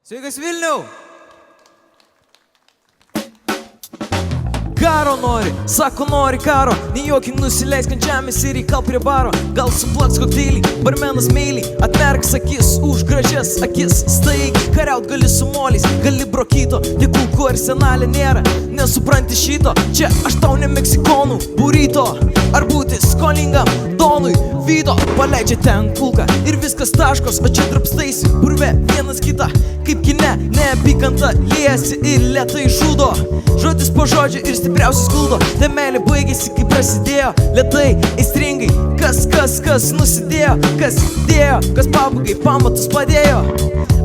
Sveikas Vilniau! Karo nori, sako nori karo, nejaukiai nusileisk ant žemės ir įkal prie baro. Gal suplaks kokteilį, barmenas meiliai, atmerks akis už gražias akis. Staigiai kariaut gali su moliais, gali brokyto, tik kulkų arsenalė nėra, nesupranti šito. Čia aš tau ne meksikonų burrito, ar būti skolingam donui vydo. Paleidžia ten kulką ir viskas taškos, o čia drapstaisi purve vienas kitą. Kaip kine, neapykanta liesi ir lėtai žudo. Žodis po žodžio ir stipriausias guldo. Ta meilė baigėsi, kai prasidėjo lėtai, aistringai. Kas nusidėjo, kas dėjo, kas pabaigai pamatus padėjo.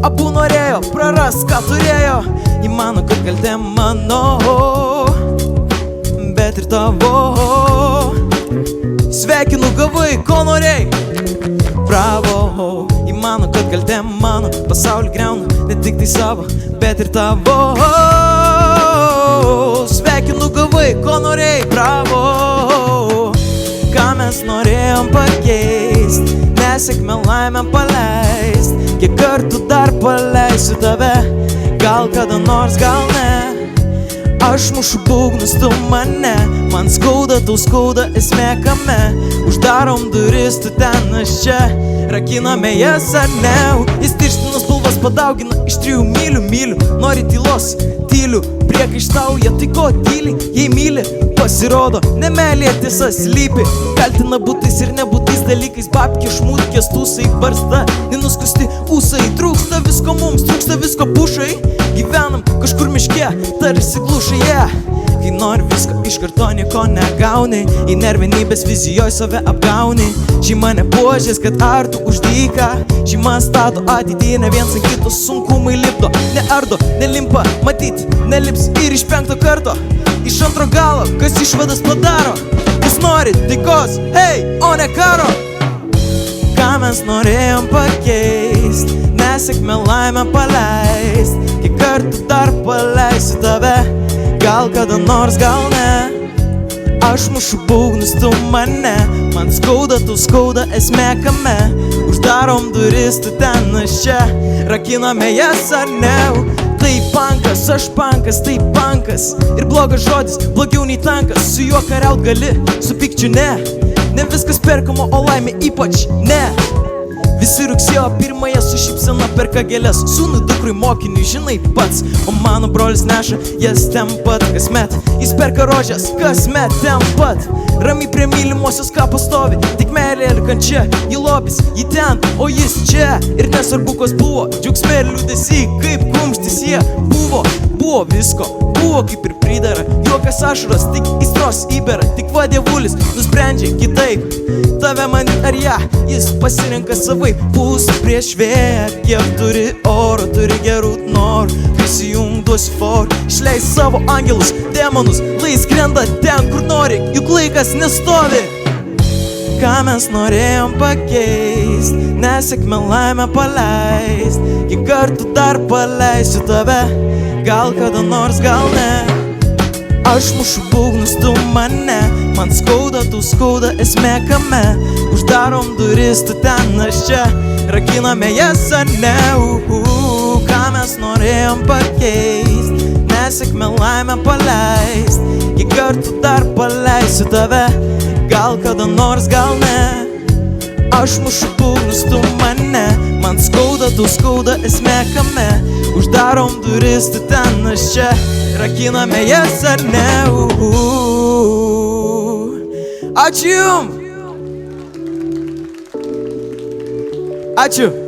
Abu norėjo prarast, ką turėjo. Ji mano, kad kaltė mano, bet ir tavo. Sveikinu, gavai, ko norėjai. Bravo, ji mano, kad kaltė mano, pasaulį griauna, ne tik tai savo, bet ir tavo. Sveikinu, gavai, ko norėjai, bravo. Ką mes norėjom pakeist, nesėkmę laimę paleist. Kiek kartų dar paleisiu tave, gal kada nors, gal ne. Aš mušu būgnus, tu mane, man skauda, tau skauda, esmė kame. Uždarom duris, tu ten, aš čia, rakiname jas ar ne. Jis tirština spalvas, padaugina iš 3 mylių. Nori tylos, tylių, priekaištauja, tai ko tyli, jei myli. Pasirodo, nemeilė tiesa slypi, kaltina būtais ir nebūtais dalykais. Babki, šmutkės, tūsai, barsta, nenuskusti ūsai. Trūksta visko mums, trūksta visko pušai. Gyvenam kažkur miške, tarsi glušai, Kai nori visko iš karto nieko negauni, į nervinybės vizijoj save apgauni. Šeima nepuožės, kad artų už dyką, šeima stato ateitį, ne viens ant kito sunkumai lipdo. Neardo, nelimpa, matyt, nelips ir iš 5 karto. Iš antro galo, kas išvadas padaro. Jūs norit taikos, hei, o ne karo. Ką mes norėjom pakeist, nesėkmę laimę paleist. Kiek kartų dar paleisiu tave, gal kada nors, gal ne. Aš mušu būgnus, tu mane, man skauda, tu skauda, esmė kame. Uždarom duris, tu ten, aš čia, rakiname jas ar ne. Tai pankas, aš pankas, tai pankas. Ir blogas žodis, blogiau nei tankas. Su juo kariaut gali, su pykčiu ne. Ne viskas perkama, o laimė ypač ne. Visi rugsėjo 1 su šypsena perka gėlės. Sūnui, dukrui, mokiniui, žinai pats. O mano brolis neša jas ten pat kasmet. Jis perka rožės, kasmet ten pat. Ramiai prie mylimosios kapo stovi, tik meilė ir kančia. Ji lobis, ji ten, o jis čia. Ir nesvarbu, kas buvo, džiaugsme ir liūdesy, kaip kumštis jie buvo. Buvo visko, buvo kaip ir pridara. Juokas ašaros, tik įstros įbera. Tik va dievulis nusprendžia kitaip. Tave manyt ar ją, jis pasirenka savai. Pūs prieš vėją, kiek turi oro, turi gerų norų. Prisijung duosi for, išleis savo angelus, demonus, lai skrenda ten, kur nori, juk laikas nestovi. Ką mes norėjom pakeist, nesėkmę laimę paleist. Kiek kartų dar paleisiu tave, gal kada nors, gal ne. Aš mušu būgnus, tu mane, man skauda, tu skauda, esmė kame. Uždarom duris, tu ten, aš čia, rakiname jas ar ne. Ką mes norėjom pakeist, nesėkmę laimę paleist. Kiek kartų dar paleisiu tave, gal kada nors, gal ne. Aš mušu būgnus, tu mane, man skauda, tu skauda, esmė kame. Uždarom duris, tu ten, aš čia, rakiname jas ar ne. Ačiū jum! Ačiū!